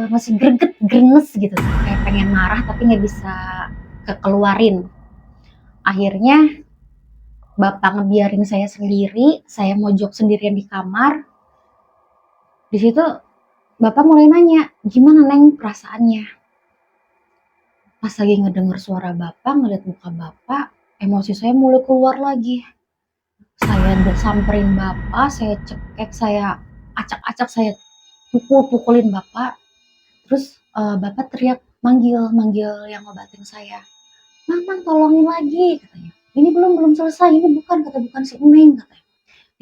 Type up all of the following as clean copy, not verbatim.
masih greget, gremes gitu, kayak pengen marah tapi nggak bisa kekeluarin. Akhirnya bapak ngebiarin saya sendiri, saya mojok sendirian di kamar. Di situ bapak mulai nanya, gimana Neng perasaannya? Pas lagi ngedenger suara bapak, ngeliat muka bapak, emosi saya mulai keluar lagi. Saya udah samperin bapak, saya cekek, saya acak-acak, saya pukul-pukulin bapak. Terus bapak teriak manggil yang ngobatin saya. Mang tolongin lagi katanya. Ini belum selesai, ini bukan si Neng katanya.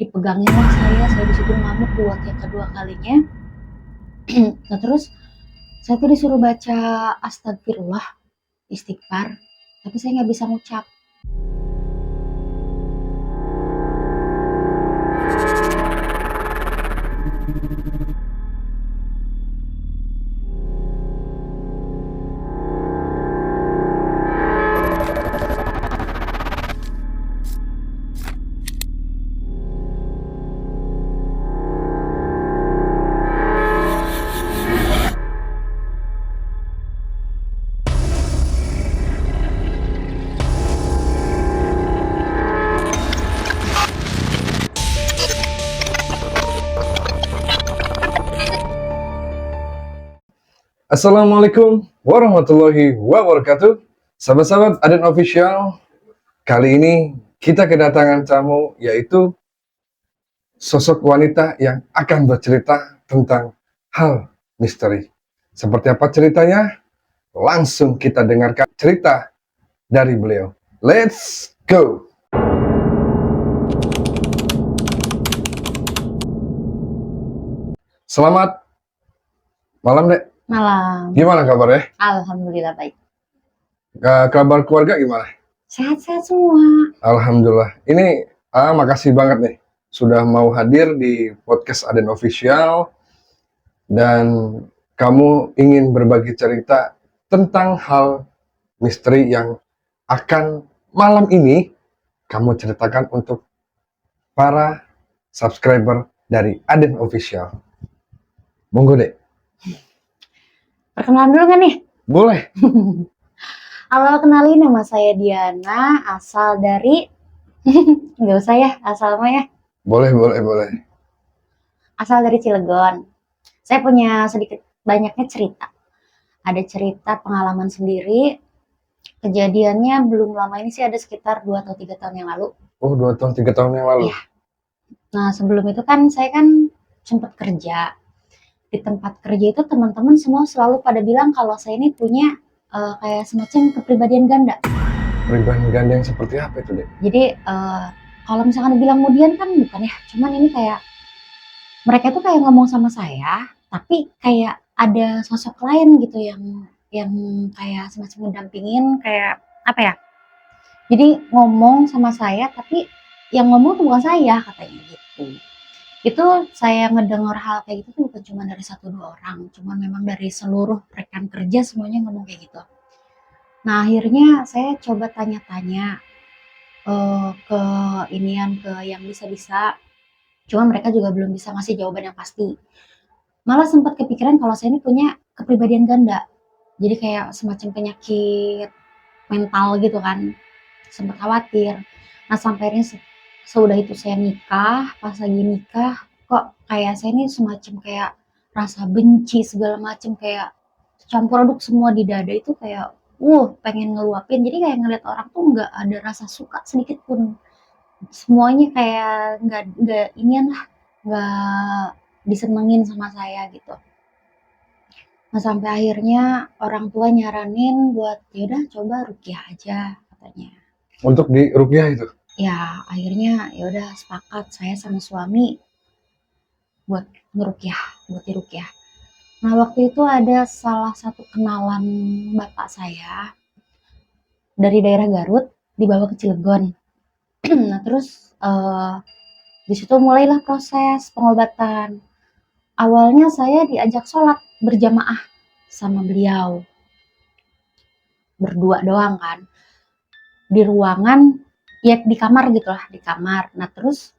Dipegangin lah saya di situ ngamuk buat yang kedua kalinya. Nah terus saya tuh disuruh baca astagfirullah, istighfar, tapi saya nggak bisa ngucap. Assalamualaikum warahmatullahi wabarakatuh. Sahabat-sahabat Aden Official, kali ini kita kedatangan tamu, yaitu sosok wanita yang akan bercerita tentang hal misteri. Seperti apa ceritanya? Langsung kita dengarkan cerita dari beliau. Let's go! Selamat malam, Dek. Malam. Gimana kabarnya? Alhamdulillah baik. Kabar keluarga gimana? Sehat-sehat semua. Alhamdulillah. Ini makasih banget nih sudah mau hadir di podcast Aden Official, dan kamu ingin berbagi cerita tentang hal misteri yang akan malam ini kamu ceritakan untuk para subscriber dari Aden Official. Monggo, Dek. Perkenalan dulu nggak nih? Boleh. Halo, kenalin nama saya Diana, asal dari nggak usah ya, asal mah ya. Boleh. Asal dari Cilegon. Saya punya sedikit banyaknya cerita. Ada cerita pengalaman sendiri. Kejadiannya belum lama ini sih, ada sekitar 2 atau 3 tahun yang lalu. Oh, 2 tahun 3 tahun yang lalu. Iya. Nah, sebelum itu kan saya kan sempat kerja. Di tempat kerja itu teman-teman semua selalu pada bilang kalau saya ini punya kayak semacam kepribadian ganda. Kepribadian ganda yang seperti apa itu, Dek? Jadi kalau misalkan dibilang kemudian kan bukan ya, cuman ini kayak mereka tuh kayak ngomong sama saya, tapi kayak ada sosok lain gitu yang kayak semacam mendampingin, kayak apa ya? Jadi ngomong sama saya, tapi yang ngomong tuh bukan saya, katanya gitu. Itu saya ngedengar hal kayak gitu tuh bukan cuma dari 1-2 orang, cuman memang dari seluruh rekan kerja semuanya ngomong kayak gitu. Nah akhirnya saya coba tanya-tanya ke yang bisa-bisa, cuman mereka juga belum bisa ngasih jawaban yang pasti. Malah sempat kepikiran kalau saya ini punya kepribadian ganda, jadi kayak semacam penyakit mental gitu kan, sempat khawatir. Nah sampai akhirnya sudah itu saya nikah, pas lagi nikah kok kayak saya ini semacam kayak rasa benci segala macam, kayak campur aduk semua di dada itu, kayak pengen ngeluapin. Jadi kayak ngeliat orang tuh nggak ada rasa suka sedikit pun, semuanya kayak nggak inian lah, nggak disenengin sama saya gitu. Nah sampai akhirnya orang tua nyaranin buat yaudah coba ruqyah aja katanya. Untuk di ruqyah itu? Ya akhirnya yaudah sepakat saya sama suami buat diruqyah. Nah waktu itu ada salah satu kenalan bapak saya dari daerah Garut dibawa ke Cilegon. Nah terus di situ mulailah proses pengobatan. Awalnya saya diajak sholat berjamaah sama beliau, berdua doang kan, di ruangan ya, di kamar gitulah, di kamar. Nah terus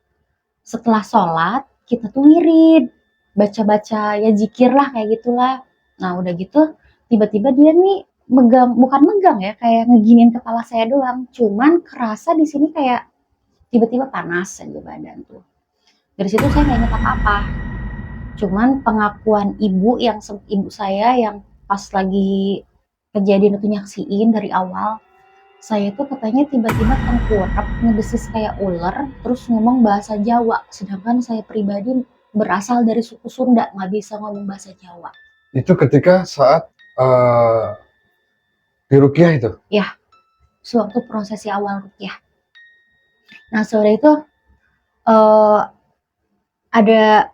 setelah sholat kita tuh ngirit, baca-baca ya zikir lah kayak gitulah. Nah udah gitu tiba-tiba dia nih megang, bukan megang ya, kayak ngeginiin kepala saya doang, cuman kerasa di sini kayak tiba-tiba panas aja badan tuh. Dari situ saya nggak inget apa-apa, cuman pengakuan ibu saya yang pas lagi kejadian itu nyaksiin dari awal, saya tuh katanya tiba-tiba tengkurap, ngedesis kayak ular, terus ngomong bahasa Jawa, sedangkan saya pribadi berasal dari suku Sunda, nggak bisa ngomong bahasa Jawa. Itu ketika saat diruqyah itu? Ya, sewaktu prosesi awal rukyah. Nah sore itu uh, ada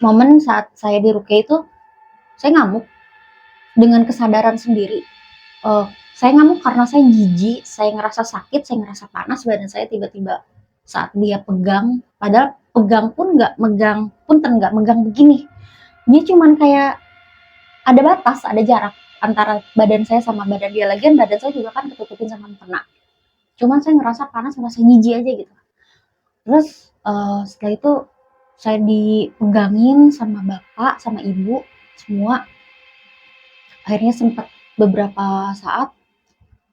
momen saat saya di rukyah itu, saya ngamuk dengan kesadaran sendiri. Saya ngamuk karena saya jijik, saya ngerasa sakit, saya ngerasa panas badan saya tiba-tiba saat dia pegang, padahal pegang pun nggak megang, punten nggak megang begini. Dia cuman kayak ada batas, ada jarak antara badan saya sama badan dia. Lagian badan saya juga kan ketutupin sama mukena. Cuman saya ngerasa panas, ngerasa jijik aja gitu. Terus setelah itu saya dipegangin sama bapak, sama ibu, semua. Akhirnya sempat beberapa saat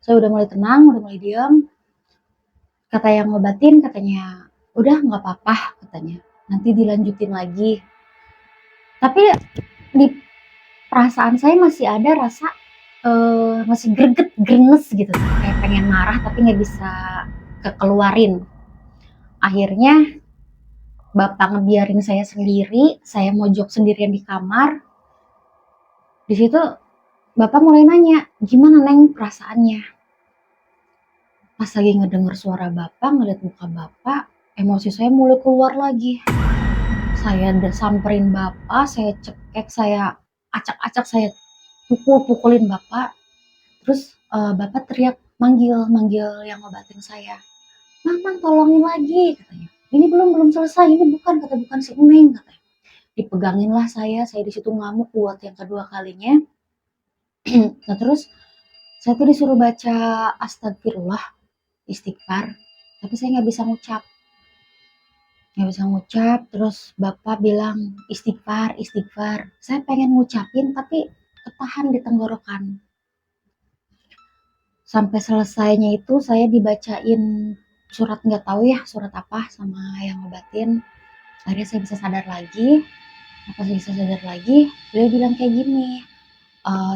saya udah mulai tenang, udah mulai diam. Kata yang ngobatin katanya, udah nggak apa-apa katanya, nanti dilanjutin lagi. Tapi di perasaan saya masih ada rasa masih greget, gremes gitu, kayak pengen marah tapi nggak bisa kekeluarin. Akhirnya bapak ngebiarin saya sendiri, saya mojok sendirian di kamar. Di situ bapak mulai nanya, gimana Neng perasaannya? Pas lagi ngedenger suara bapak, ngeliat muka bapak, emosi saya mulai keluar lagi. Saya udah samperin bapak, saya cekek, saya acak-acak, saya pukul-pukulin bapak. Terus bapak teriak, manggil yang ngobatin saya. Mang, tolongin lagi katanya. Ini belum selesai, ini bukan, kata bukan si Neng katanya. Dipegangin lah saya di situ ngamuk buat yang kedua kalinya. Nah terus saya tuh disuruh baca astagfirullah, istighfar, tapi saya nggak bisa ngucap. Terus bapak bilang istighfar, istighfar. Saya pengen ngucapin tapi ketahan di tenggorokan. Sampai selesainya itu saya dibacain surat, nggak tahu ya surat apa, sama yang ngobatin. Akhirnya saya bisa sadar lagi. Apa saya bisa sadar lagi, beliau bilang kayak gini,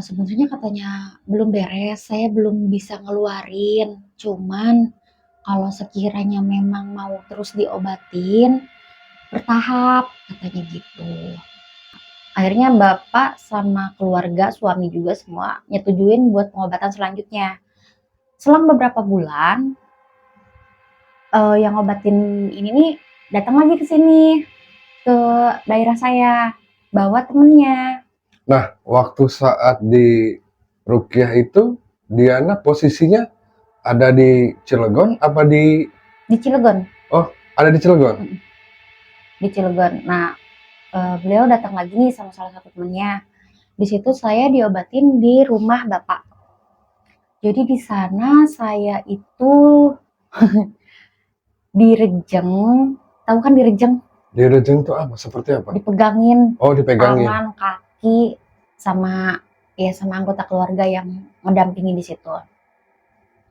sebenarnya katanya belum beres, saya belum bisa ngeluarin, cuman kalau sekiranya memang mau terus diobatin, bertahap, katanya gitu. Akhirnya bapak sama keluarga, suami juga semua nyetujuin buat pengobatan selanjutnya. Selang beberapa bulan, yang ngobatin ini nih datang lagi ke sini, ke daerah saya, bawa temennya. Nah, waktu saat di ruqyah itu, Diana posisinya ada di Cilegon apa di... Di Cilegon. Oh, ada di Cilegon? Di Cilegon. Nah, beliau datang lagi nih sama salah satu temennya. Di situ saya diobatin di rumah bapak. Jadi di sana saya itu direjeng, tahu kan direjeng? Direjeng itu apa? Seperti apa? Dipegangin. Oh, dipegangin. Tangan, kaki, sama anggota keluarga yang mendampingi di situ.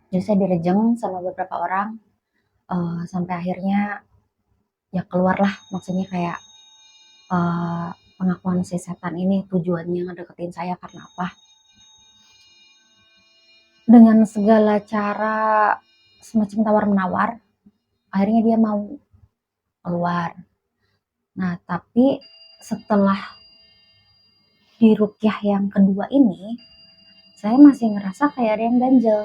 Jadi saya direjeng sama beberapa orang, sampai akhirnya ya keluarlah, maksudnya kayak pengakuan si setan ini tujuannya ngedeketin saya karena apa. Dengan segala cara semacam tawar-menawar, akhirnya dia mau keluar. Nah, tapi setelah di rukyah yang kedua ini, saya masih ngerasa kayak ada yang ganjel.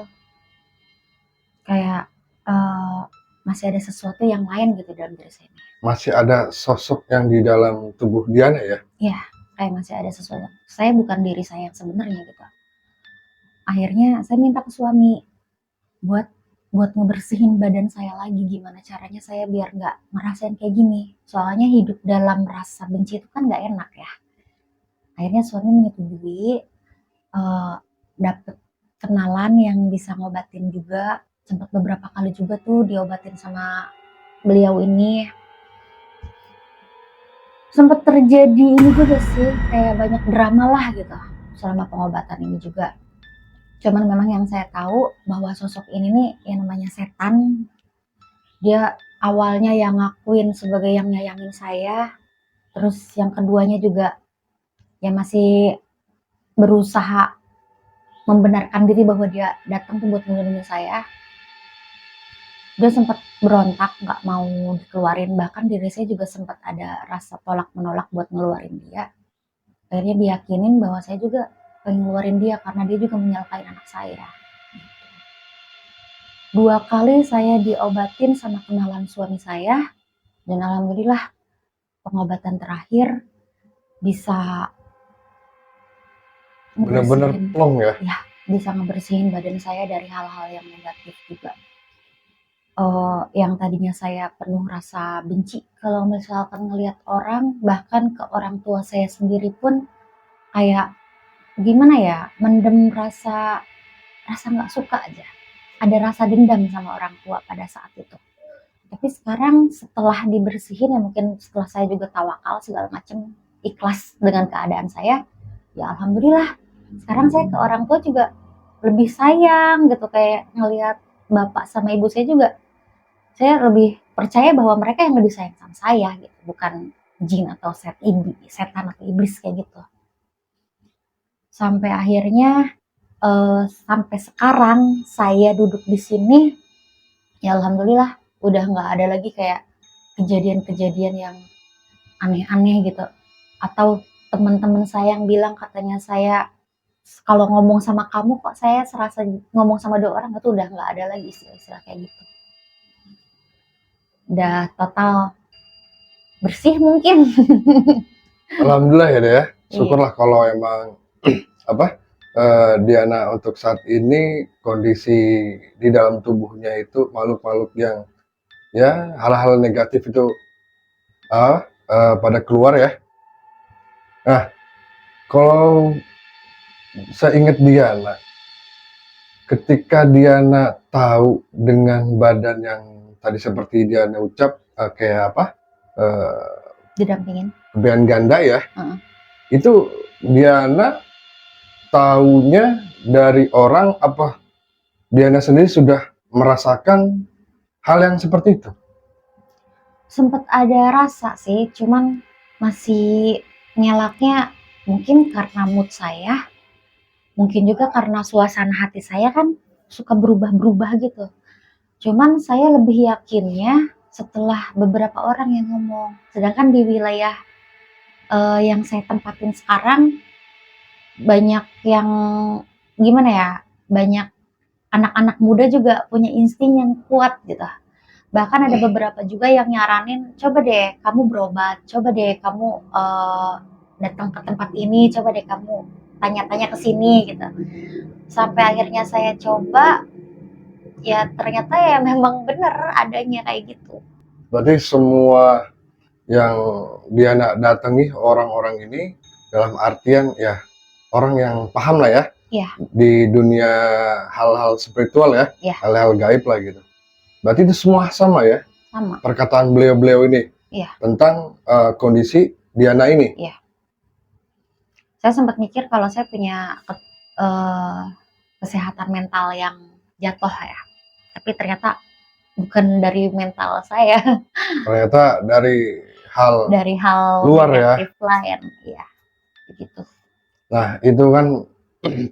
Kayak masih ada sesuatu yang lain gitu dalam diri saya. Masih ada sosok yang di dalam tubuh Diana ya? Iya, kayak masih ada sesuatu. Saya bukan diri saya yang sebenarnya gitu. Akhirnya saya minta ke suami buat ngebersihin badan saya lagi, gimana caranya saya biar nggak ngerasain kayak gini. Soalnya hidup dalam rasa benci itu kan nggak enak ya. Akhirnya suami menyetujui, dapet kenalan yang bisa ngobatin juga. Sempat beberapa kali juga tuh diobatin sama beliau ini. Sempet terjadi ini juga sih, kayak banyak drama lah gitu selama pengobatan ini juga. Cuman memang yang saya tahu bahwa sosok ini nih yang namanya setan, dia awalnya yang ngakuin sebagai yang nyayangin saya, terus yang keduanya juga yang masih berusaha membenarkan diri bahwa dia datang tuh buat melindungi saya. Dia sempat berontak nggak mau dikeluarin, bahkan diri saya juga sempat ada rasa tolak menolak buat ngeluarin dia. Akhirnya diyakinin bahwa saya juga pengen ngeluarin dia karena dia juga menyalahkan anak saya. Dua kali saya diobatin sama kenalan suami saya, dan alhamdulillah pengobatan terakhir bisa Bener-bener ngebersihin, plong ya. ya bisa ngebersihin badan saya dari hal-hal yang negatif juga. Yang tadinya saya penuh rasa benci kalau misalkan ngelihat orang, bahkan ke orang tua saya sendiri pun kayak gimana ya, mendem rasa rasa nggak suka aja. Ada rasa dendam sama orang tua pada saat itu. Tapi sekarang setelah dibersihin ya mungkin setelah saya juga tawakal segala macam, ikhlas dengan keadaan saya, ya alhamdulillah. Sekarang saya ke orang tua juga lebih sayang gitu, kayak ngelihat bapak sama ibu saya juga, saya lebih percaya bahwa mereka yang lebih sayang sama saya gitu, bukan jin atau setan atau iblis kayak gitu. Sampai akhirnya sampai sekarang saya duduk di sini, ya alhamdulillah udah nggak ada lagi kayak kejadian-kejadian yang aneh-aneh gitu. Atau teman-teman saya yang bilang katanya saya kalau ngomong sama kamu kok saya serasa ngomong sama dua orang, itu udah nggak ada lagi istilah-istilah kayak gitu. Udah total bersih mungkin. Alhamdulillah ya deh ya. Iya, Syukurlah kalau emang apa Diana untuk saat ini kondisi di dalam tubuhnya itu makhluk-makhluk yang ya hal-hal negatif itu pada keluar ya. Nah, kalau saya ingat Diana, ketika Diana tahu dengan badan yang tadi seperti Diana ucap kayak apa eh, didampingin. kebayan ganda ya, Heeh. itu Diana taunya dari orang apa Diana sendiri sudah merasakan hal yang seperti itu? Sempet ada rasa sih, cuman masih ngelaknya mungkin karena mood saya, mungkin juga karena suasana hati saya kan suka berubah-berubah gitu. Cuman saya lebih yakinnya setelah beberapa orang yang ngomong. Sedangkan di wilayah yang saya tempatin sekarang banyak yang gimana ya? Banyak anak-anak muda juga punya insting yang kuat gitu. Bahkan ada beberapa juga yang nyaranin, coba deh kamu berobat, coba deh kamu datang ke tempat ini, coba deh kamu tanya-tanya ke sini gitu. Sampai akhirnya saya coba, ya ternyata ya memang benar adanya kayak gitu. Berarti semua yang Diana datangi orang-orang ini dalam artian ya orang yang paham lah ya Iya, di dunia hal-hal spiritual ya, iya, hal-hal gaib lah gitu. Berarti itu semua sama ya sama. perkataan beliau-beliau ini Iya, tentang kondisi Diana ini. iya. Saya sempat mikir kalau saya punya eh, kesehatan mental yang jatuh ya. Tapi ternyata bukan dari mental saya, Ternyata dari hal dari hal luar ya. negatif lain. Iya, begitu. Nah, itu kan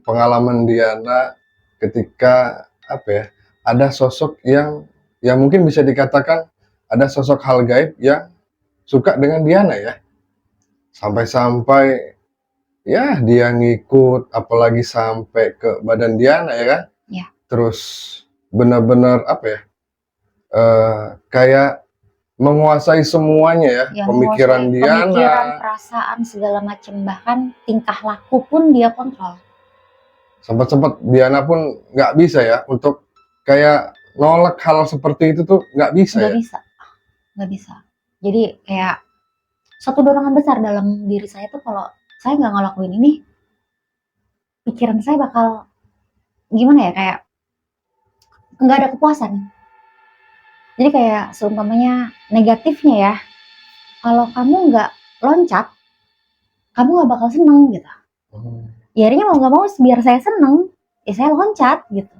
pengalaman Diana ketika apa ya? Ada sosok yang mungkin bisa dikatakan ada sosok hal gaib yang suka dengan Diana ya. Sampai-sampai ya dia ngikut apalagi sampai ke badan Diana ya kan. Iya. Terus benar-benar apa ya? Kayak menguasai semuanya ya, Yang pemikiran menguasai Diana. pemikiran, perasaan, segala macam, bahkan tingkah laku pun dia kontrol. Sempat-sempat Diana pun nggak bisa ya untuk kayak nolak hal seperti itu tuh nggak bisa Nggak ya. bisa, nggak bisa. Jadi kayak satu dorongan besar dalam diri saya tuh kalau saya nggak ngelakuin ini, pikiran saya bakal gimana ya, kayak nggak ada kepuasan. Jadi kayak seumpamanya negatifnya ya, kalau kamu nggak loncat, kamu nggak bakal seneng gitu. Ya akhirnya mau nggak mau biar saya seneng, ya saya loncat gitu.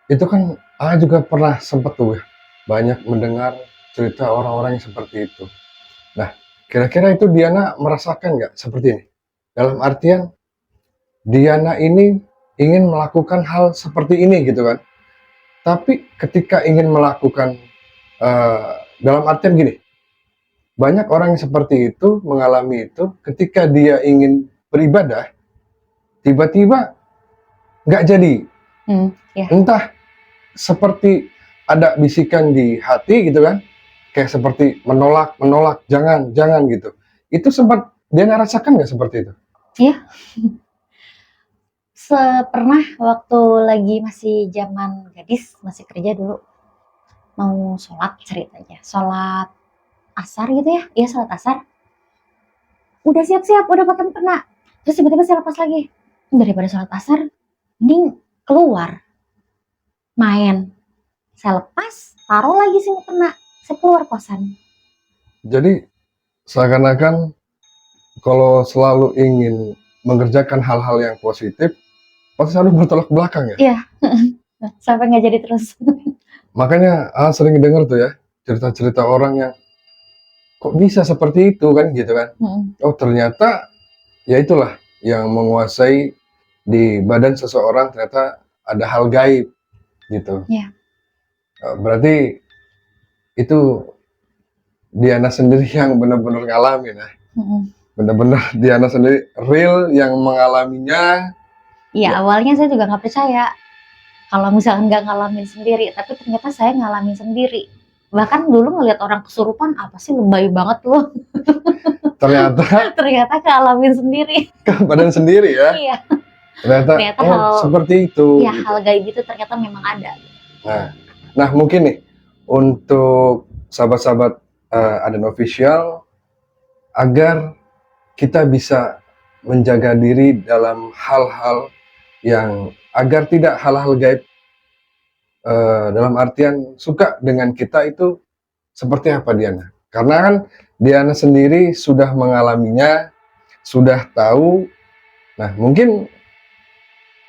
Itu kan juga pernah sempet tuh ya, banyak mendengar cerita orang-orang yang seperti itu. Nah, kira-kira itu Diana merasakan nggak seperti ini? Dalam artian Diana ini ingin melakukan hal seperti ini gitu kan. Tapi ketika ingin melakukan dalam artian gini, banyak orang yang seperti itu mengalami itu ketika dia ingin beribadah, tiba-tiba nggak jadi. Ya. Entah seperti ada bisikan di hati gitu kan, kayak seperti menolak, menolak, jangan, jangan gitu. Itu sempat Diana rasakan nggak seperti itu? Iya. Pernah waktu lagi masih zaman gadis, masih kerja dulu, mau sholat ceritanya, sholat asar gitu ya, iya sholat asar, udah siap-siap, udah pakai mukena, terus tiba-tiba saya lepas lagi, daripada sholat asar, mending keluar, main, saya lepas, taruh lagi sih mukena, saya keluar kosan. Jadi seakan-akan kalau selalu ingin mengerjakan hal-hal yang positif, pasti selalu bertolak belakang ya. Iya, sampai nggak jadi terus. Makanya sering dengar tuh ya cerita-cerita orang yang kok bisa seperti itu kan gitu kan. Oh ternyata ya itulah yang menguasai di badan seseorang, ternyata ada hal gaib gitu. Iya. Berarti itu Diana sendiri yang benar-benar ngalamin ya. Benar-benar Diana sendiri real yang mengalaminya. Iya, awalnya saya juga nggak percaya kalau misalkan nggak ngalamin sendiri, tapi ternyata saya ngalamin sendiri. Bahkan dulu ngelihat orang kesurupan, apa sih lebay banget loh. Ternyata Ternyata ngalamin sendiri. ke badan sendiri ya. Iya. Ternyata Ternyata seperti itu. ya Gitu. hal gaib itu ternyata memang ada. Nah mungkin nih untuk sahabat-sahabat Aden Official, agar kita bisa menjaga diri dalam hal-hal yang agar tidak hal-hal gaib dalam artian suka dengan kita itu seperti apa Diana? Karena kan Diana sendiri sudah mengalaminya, sudah tahu. Nah mungkin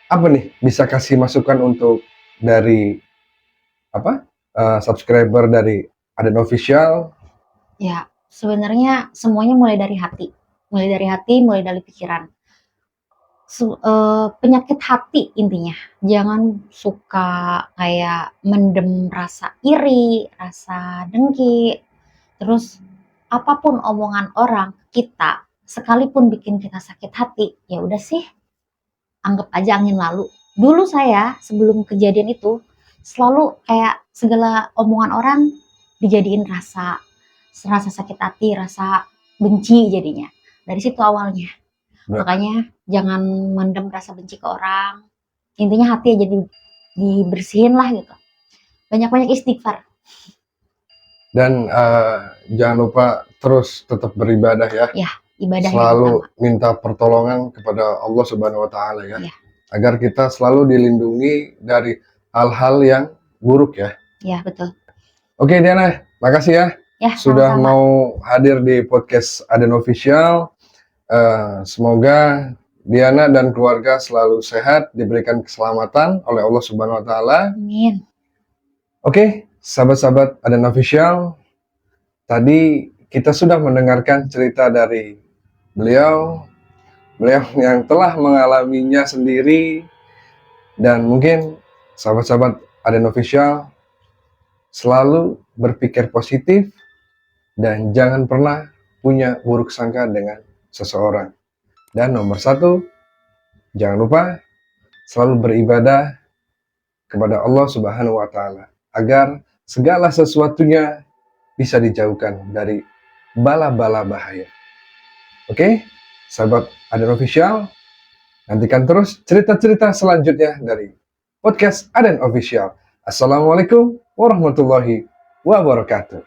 apa nih bisa kasih masukan untuk dari subscriber dari Aden Official? Ya, sebenarnya semuanya mulai dari hati. Mulai dari hati, mulai dari pikiran. Penyakit hati intinya. Jangan suka kayak mendem rasa iri, rasa dengki. Terus apapun omongan orang kita, sekalipun bikin kita sakit hati, ya udah sih, anggap aja angin lalu. Dulu saya sebelum kejadian itu selalu kayak segala omongan orang dijadiin rasa sakit hati, rasa benci jadinya. Dari situ awalnya. Makanya jangan mendem rasa benci ke orang. Intinya hati aja dibersihin lah gitu. Banyak-banyak istighfar. Dan jangan lupa terus tetap beribadah ya. Ya, ibadah selalu minta pertolongan kepada Allah Subhanahu wa Ta'ala ya. Agar kita selalu dilindungi dari hal-hal yang buruk ya. Ya, betul. Oke Diana, makasih ya. Sudah sama-sama. mau hadir di podcast Aden Official. Semoga Diana dan keluarga selalu sehat, diberikan keselamatan oleh Allah Subhanahu wa Ta'ala. Amin. Oke, sahabat-sahabat Aden Official, tadi kita sudah mendengarkan cerita dari beliau yang telah mengalaminya sendiri, dan mungkin sahabat-sahabat Aden Official selalu berpikir positif dan jangan pernah punya buruk sangka dengan seseorang. Dan nomor satu, jangan lupa selalu beribadah kepada Allah Subhanahu wa Ta'ala agar segala sesuatunya bisa dijauhkan dari bala-bala bahaya. Oke, sahabat Aden Official, nantikan terus cerita-cerita selanjutnya dari podcast Aden Official. Assalamualaikum warahmatullahi wabarakatuh.